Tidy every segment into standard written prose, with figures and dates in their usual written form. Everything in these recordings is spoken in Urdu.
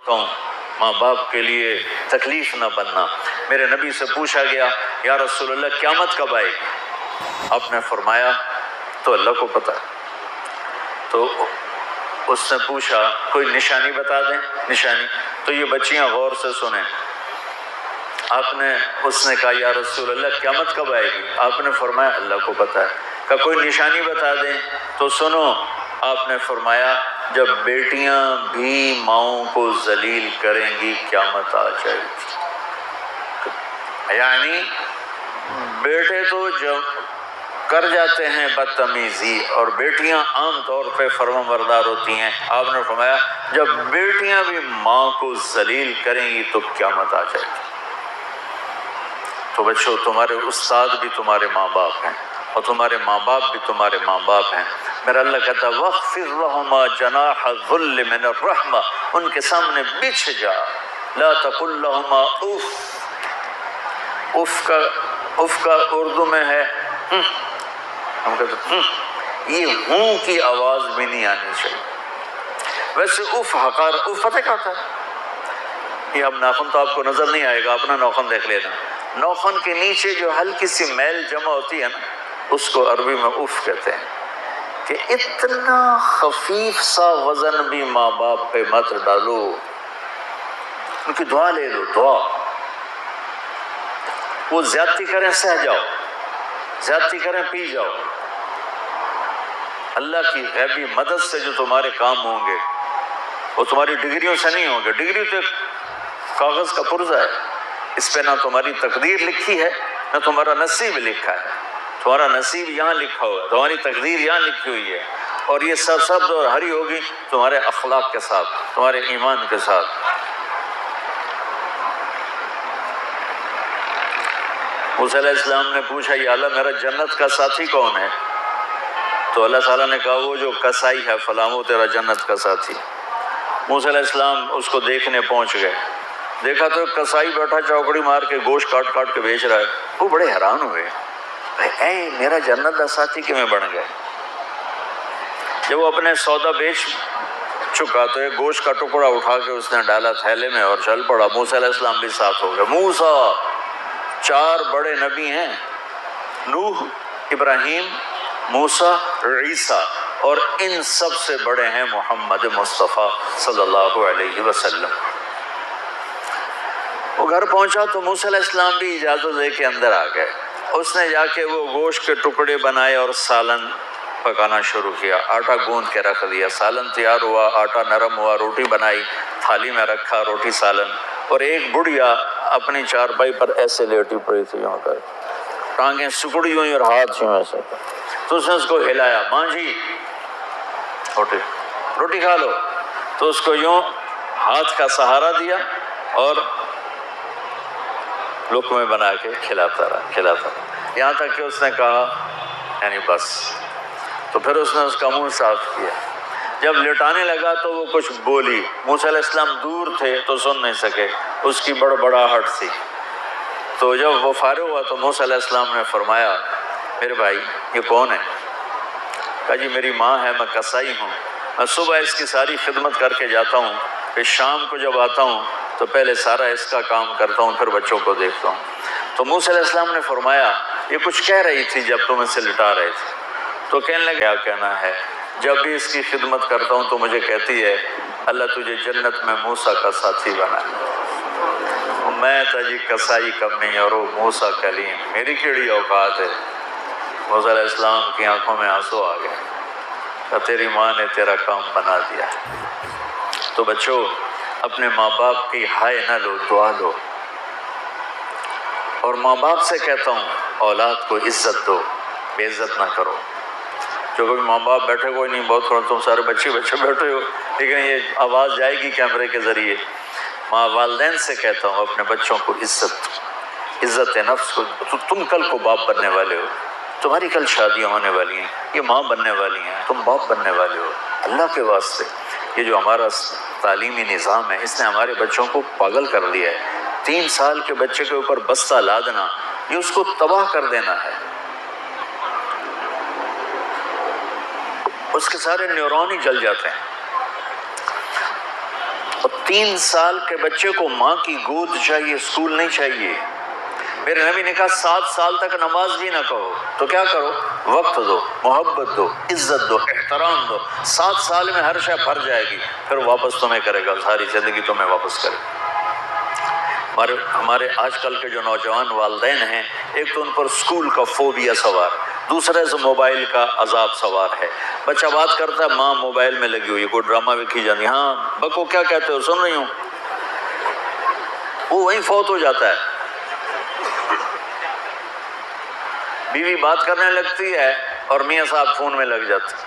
ہوں ماں باپ کے لیے تکلیف نہ بننا۔ میرے نبی سے پوچھا گیا یا رسول اللہ قیامت کب آئے گی؟ آپ نے فرمایا تو اللہ کو پتہ۔ تو اس نے پوچھا کوئی نشانی بتا دیں۔ نشانی تو یہ بچیاں غور سے سنیں۔ اس نے کہا یا رسول اللہ قیامت کب آئے گی؟ آپ نے فرمایا اللہ کو پتہ ہے۔ کہ کوئی نشانی بتا دیں تو سنو، آپ نے فرمایا جب بیٹیاں بھی ماؤں کو ذلیل کریں گی قیامت آ جائے گی۔ یعنی بیٹے تو جب کر جاتے ہیں بدتمیزی اور بیٹیاں عام طور پہ فرمانبردار ہوتی ہیں، آپ نے فرمایا جب بیٹیاں بھی ماں کو ذلیل کریں گی تو قیامت آ جائے گی۔ تو بچوں تمہارے استاد بھی تمہارے ماں باپ ہیں اور تمہارے ماں باپ بھی تمہارے ماں باپ ہیں۔ میرا اللہ کہتا ہے وَاخْفِضْ لَهُمَا جَنَاحَ الذُّلِّ مِنَ الرَّحْمَةِ، ان کے سامنے بچھ جا، لا تقل لهما اف کا اردو میں ہے ہم کہتے ہیں یہ ہوں کی آواز بھی نہیں آنی چاہیے۔ ویسے اف حقار اف پتہ کیا ہوتا ہے؟ یہ اب ناخن تو آپ کو نظر نہیں آئے گا، اپنا ناخن دیکھ لینا۔ ناخن کے نیچے جو ہلکی سی میل جمع ہوتی ہے نا، اس کو عربی میں اف کہتے ہیں۔ کہ اتنا خفیف سا وزن بھی ماں باپ پہ مت ڈالو، ان کی دعا لے لو، دعا۔ وہ زیادتی کریں سہ جاؤ، زیادتی کریں پی جاؤ۔ اللہ کی غیبی مدد سے جو تمہارے کام ہوں گے وہ تمہاری ڈگریوں سے نہیں ہوں گے۔ ڈگری تو ایک کاغذ کا پرزہ ہے، اس پہ نہ تمہاری تقدیر لکھی ہے نہ تمہارا نصیب لکھا ہے۔ تمہارا نصیب یہاں لکھا ہوا ہے، تمہاری تقدیر یہاں لکھی ہوئی ہے، اور یہ سبز اور ہری ہوگی تمہارے اخلاق کے ساتھ، تمہارے ایمان کے ساتھ۔ موسیٰ علیہ السلام نے پوچھا یا اللہ میرا جنت کا ساتھی کون ہے؟ تو اللہ تعالیٰ نے کہا وہ جو کسائی ہے فلاں وہ تیرا جنت کا ساتھی۔ موسیٰ علیہ السلام اس کو دیکھنے پہنچ گئے، دیکھا تو کسائی بیٹھا چوکڑی مار کے گوشت کاٹ کاٹ کے بیچ رہا ہے۔ وہ بڑے حیران ہوئے، اے میرا جنت کا ساتھی کیوں بن گئے؟ جب وہ اپنے سودا بیچ چکا تو ایک گوشت کا ٹکڑا اٹھا کے اس نے ڈالا تھیلے میں اور چل پڑا۔ موسیٰ علیہ السلام بھی ساتھ ہو گئے۔ موسیٰ 4 بڑے نبی ہیں، نوح، ابراہیم، موسیٰ، عیسیٰ، اور ان سب سے بڑے ہیں محمد مصطفیٰ صلی اللہ علیہ وسلم۔ وہ گھر پہنچا تو موسیٰ علیہ السلام بھی اجازت دے کے اندر آ گئے۔ اس نے جا کے وہ گوشت کے ٹکڑے بنائے اور سالن پکانا شروع کیا۔ آٹا گوندھ کے رکھ دیا، سالن تیار ہوا، آٹا نرم ہوا، روٹی بنائی، تھالی میں رکھا روٹی سالن، اور ایک بڑھیا اپنی چارپائی پر ایسے لیٹی پڑی تھی، یوں کر ٹانگیں سکڑی ہوئی اور ہاتھ یوں ایسے۔ تو اس نے اس کو ہلایا، ماں جی روٹی کھا لو۔ تو اس کو یوں ہاتھ کا سہارا دیا اور لقمے بنا کے کھلاتا رہا، یہاں تک کہ اس نے کہا یعنی بس۔ تو پھر اس نے اس کا منہ صاف کیا۔ جب لٹانے لگا تو وہ کچھ بولی، موسیٰ علیہ السلام دور تھے تو سن نہیں سکے، اس کی بڑبڑاہٹ تھی۔ تو جب وہ فارغ ہوا تو موسیٰ علیہ السلام نے فرمایا میرے بھائی یہ کون ہے؟ کہا جی میری ماں ہے، میں کسائی ہوں، میں صبح اس کی ساری خدمت کر کے جاتا ہوں، پھر شام کو جب آتا ہوں تو پہلے سارا اس کا کام کرتا ہوں، پھر بچوں کو دیکھتا ہوں۔ تو موسیٰ علیہ السلام نے فرمایا یہ کچھ کہہ رہی تھی جب تم اسے لٹا رہے تھے؟ تو کہنے لگا کیا کہنا ہے، جب بھی اس کی خدمت کرتا ہوں تو مجھے کہتی ہے اللہ تجھے جنت میں موسیٰ کا ساتھی بنا۔ میں تھا جی کسائی کمی اور وہ موسیٰ کلیم، میری کیڑی اوقات ہے۔ موسیٰ علیہ السلام کی آنکھوں میں آنسو آ گئے کہ تیری ماں نے تیرا کام بنا دیا۔ تو بچوں اپنے ماں باپ کی ہائے نہ لو، دعا لو۔ اور ماں باپ سے کہتا ہوں اولاد کو عزت دو، بے عزت نہ کرو۔ جو کبھی ماں باپ بیٹھے کوئی نہیں، بہت تھوڑا تم سارے بچے بیٹھے ہو، لیکن یہ آواز جائے گی کیمرے کے ذریعے۔ ماں والدین سے کہتا ہوں اپنے بچوں کو عزت نفس کو، تم کل کو باپ بننے والے ہو، تمہاری کل شادیاں ہونے والی ہیں، یہ ماں بننے والی ہیں، تم باپ بننے والے ہو۔ اللہ کے واسطے یہ جو ہمارا تعلیمی نظام ہے اس نے ہمارے بچوں کو پاگل کر دیا ہے۔ 3 سال کے بچے کے اوپر بستہ لادنا یہ اس کو تباہ کر دینا ہے، اس کے سارے نیورون ہی جل جاتے ہیں۔ اور 3 سال کے بچے کو ماں کی گود چاہیے، اسکول نہیں چاہیے۔ میرے نبی نے کہا 7 سال تک نماز بھی نہ کہو، تو کیا کرو؟ وقت دو، محبت دو، عزت دو، احترام دو۔ 7 سال میں ہر شے بھر جائے گی، پھر واپس تمہیں کرے گا، ساری زندگی تمہیں واپس کرے گا۔ ہمارے آج کل کے جو نوجوان والدین ہیں، ایک تو ان پر اسکول کا فوبیا سوار، دوسرے سے موبائل کا عذاب سوار ہے۔ بچہ بات کرتا ہے، ماں موبائل میں لگی ہوئی، کوئی ڈرامہ بھی کی جاتی، ہاں بکو کیا کہتے ہو، سن رہی ہوں، وہ وہیں فوت ہو جاتا ہے۔ بیوی بات کرنے لگتی ہے اور میاں صاحب فون میں لگ جاتے ہیں،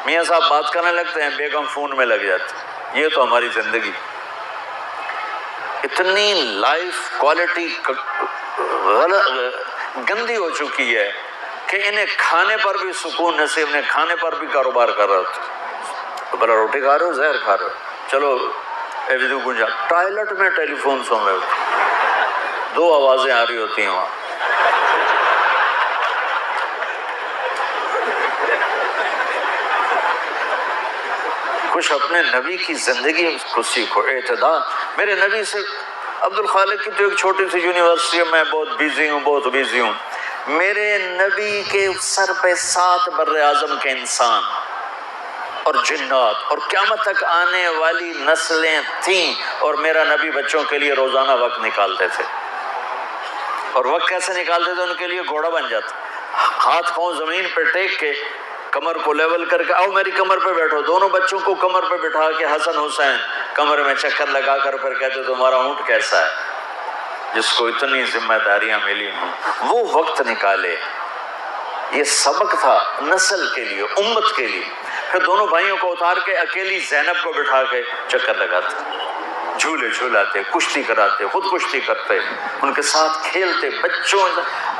میاں صاحب بات کرنے لگتے ہیں، بیگم فون میں لگ جاتی۔ یہ تو ہماری زندگی، اتنی لائف کوالٹی گندی ہو چکی ہے کہ انہیں کھانے پر بھی سکون نصیب نہیں، کھانے پر بھی کاروبار کر رہا ہوتا تو بلا روٹی کھا رہے ہو، زہر کھا رہے ہو، چلو ایویدو گنجا ٹوائلٹ میں ٹیلی فون سن رہے ہوتے، 2 آوازیں آ رہی ہوتی ہیں وہاں۔ کچھ اپنے نبی کی زندگی کو سیکھو، اعتدال۔ میرے نبی سے عبد الخالق کی تو ایک چھوٹی سی یونیورسٹی ہے، میں بہت بیزی ہوں، میرے نبی کے سر پہ 7 بر اعظم کے انسان اور جنات اور قیامت تک آنے والی نسلیں تھیں، اور میرا نبی بچوں کے لیے روزانہ وقت نکالتے تھے، اور وقت کیسے نکالتے تھے؟ ان کے لیے گھوڑا بن جاتا، ہاتھ پاؤں زمین پہ ٹیک کے، کمر کو لیول کر کے، آؤ میری کمر پہ بیٹھو، دونوں بچوں کو کمر پہ بٹھا کے حسن حسین کمر میں چکر لگا کر پھر کہتے تمہارا اونٹ کیسا ہے، جس کو اتنی ذمہ داریاں ملی ہوں، وہ وقت نکالے۔ یہ سبق تھا نسل کے لیے، امت کے لیے۔ پھر دونوں بھائیوں کو اتار کے اکیلی زینب کو بٹھا کے چکر لگاتے، جھولے جھولاتے، کشتی کراتے، خود کشتی کرتے، ان کے ساتھ کھیلتے، بچوں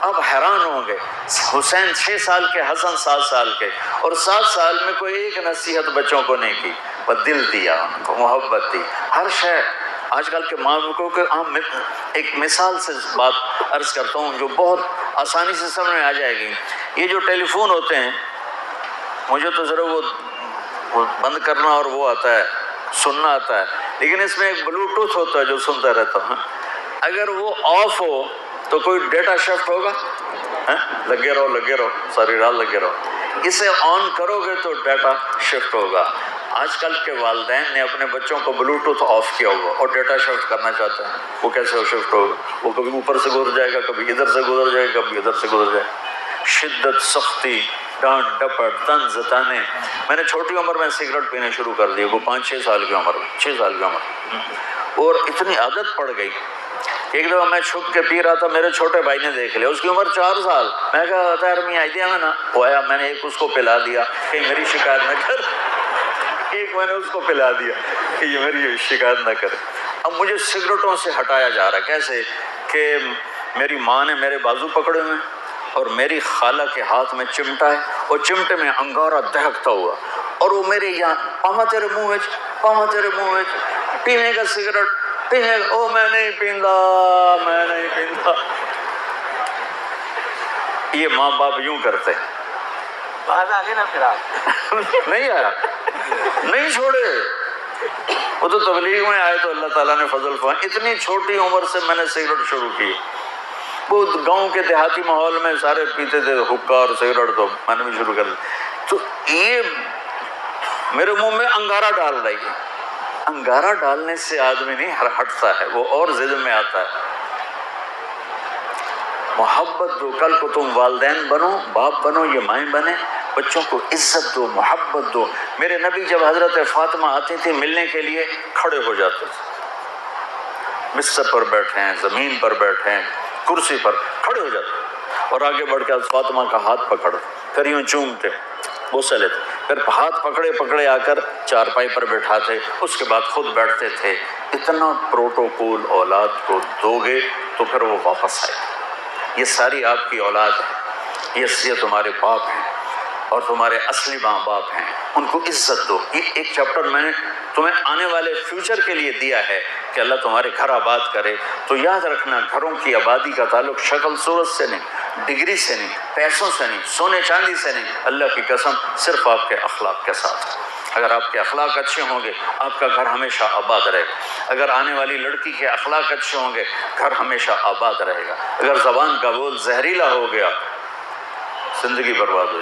اب حیران ہوں گے، حسین 6 سال کے، حسن 7 سال کے، اور 7 سال میں کوئی ایک نصیحت بچوں کو نہیں کی، بس دل دیا ان کو، محبت دی، ہر شے۔ آج کل کے ماں باپوں کے ایک مثال سے بات عرض کرتا ہوں جو بہت آسانی سے سمجھ میں آ جائے گی۔ یہ جو ٹیلی فون ہوتے ہیں، مجھے تو ذرا وہ بند کرنا اور وہ آتا ہے، سننا آتا ہے، لیکن اس میں ایک بلوٹوتھ ہوتا ہے جو سنتا رہتا ہوں، اگر وہ آف ہو تو کوئی ڈیٹا شفٹ ہوگا؟ لگے رہو ساری رات لگے رہو، اسے آن کرو گے تو ڈیٹا شفٹ ہوگا۔ آج کل کے والدین نے اپنے بچوں کو بلوٹوتھ آف کیا ہوا اور ڈیٹا شفٹ کرنا چاہتے ہیں، وہ کیسے شفٹ ہوگا؟ وہ کبھی اوپر سے گزر جائے گا، کبھی ادھر سے گزر جائے گا، کبھی ادھر سے گزر جائے گا۔ شدت، سختی، ڈانٹ ڈپٹ، طنز تانے۔ میں نے چھوٹی عمر میں سگریٹ پینے شروع کر دی، وہ 5-6 سال کی عمر میں، 6 سال کی عمر، اور اتنی عادت پڑ گئی۔ ایک دفعہ میں چھپ کے پی رہا تھا، میرے چھوٹے بھائی نے دیکھ لیا، اس کی عمر 4 سال، میں کہا تیر میں آئی دیا میں نا، وہ آیا، میں نے ایک اس کو پلا دیا کہ میری شکایت نہ کر، ایک میں نے اس کو پلا دیا کہ یہ میری شکایت نہ کرے۔ اب مجھے سگریٹوں سے ہٹایا جا رہا ہے، کیسے کہ میری ماں نے میرے بازو پکڑے ہوئے اور میری خالہ کے ہاتھ میں چمٹا ہے، اور چمٹے میں انگارہ دہکتا ہوا، اور وہ میرے یہاں پاما تیرے منہ وچ، پاما تیرے منہ وچ، پینے کا سگریٹ پینے، او میں نہیں پیندا، میں نہیں پیندا۔ یہ ماں باپ یوں کرتے ہیں۔ بعد آگے نا پھر آپ نہیں آیا، نہیں چھوڑے، وہ تو تبلیغ میں آئے تو اللہ تعالیٰ نے فضل فرمایا۔ اتنی چھوٹی عمر سے میں نے سگریٹ شروع کی، وہ گاؤں کے دیہاتی ماحول میں سارے پیتے تھے حکا اور سگریٹ، تو میں نے بھی شروع کر دی۔ تو یہ میرے منہ میں انگارہ ڈال رہی ہے، انگارہ ڈالنے سے آدمی نہیں ہٹتا ہے، وہ اور ضد میں آتا ہے۔ محبت دو، کل کو تم والدین بنو، باپ بنو، یہ مائیں بنے، بچوں کو عزت دو، محبت دو۔ میرے نبی جب حضرت فاطمہ آتی تھی ملنے کے لیے، کھڑے ہو جاتے تھے، بستر پر بیٹھے ہیں، زمین پر بیٹھے ہیں، کرسی پر، کھڑے ہو جاتے اور آگے بڑھ کے فاطمہ کا ہاتھ پکڑ پھر یوں چومتے، بوسہ لیتے، پھر ہاتھ پکڑے پکڑے آ کر چارپائی پر بیٹھاتے، اس کے بعد خود بیٹھتے تھے۔ اتنا پروٹوکول اولاد کو دو گے تو پھر وہ واپس آئے۔ یہ ساری آپ کی اولاد ہے، یہ تمہارے باپ ہیں اور تمہارے اصلی ماں باپ ہیں، ان کو عزت دو۔ یہ ایک چیپٹر میں نے تمہیں آنے والے فیوچر کے لیے دیا ہے کہ اللہ تمہارے گھر آباد کرے، تو یاد رکھنا گھروں کی آبادی کا تعلق شکل صورت سے نہیں، ڈگری سے نہیں، پیسوں سے نہیں، سونے چاندی سے نہیں، اللہ کی قسم صرف آپ کے اخلاق کے ساتھ۔ اگر آپ کے اخلاق اچھے ہوں گے آپ کا گھر ہمیشہ آباد رہے گا. اگر آنے والی لڑکی کے اخلاق اچھے ہوں گے گھر ہمیشہ آباد رہے گا. اگر زبان کا بول زہریلا ہو گیا زندگی برباد ہو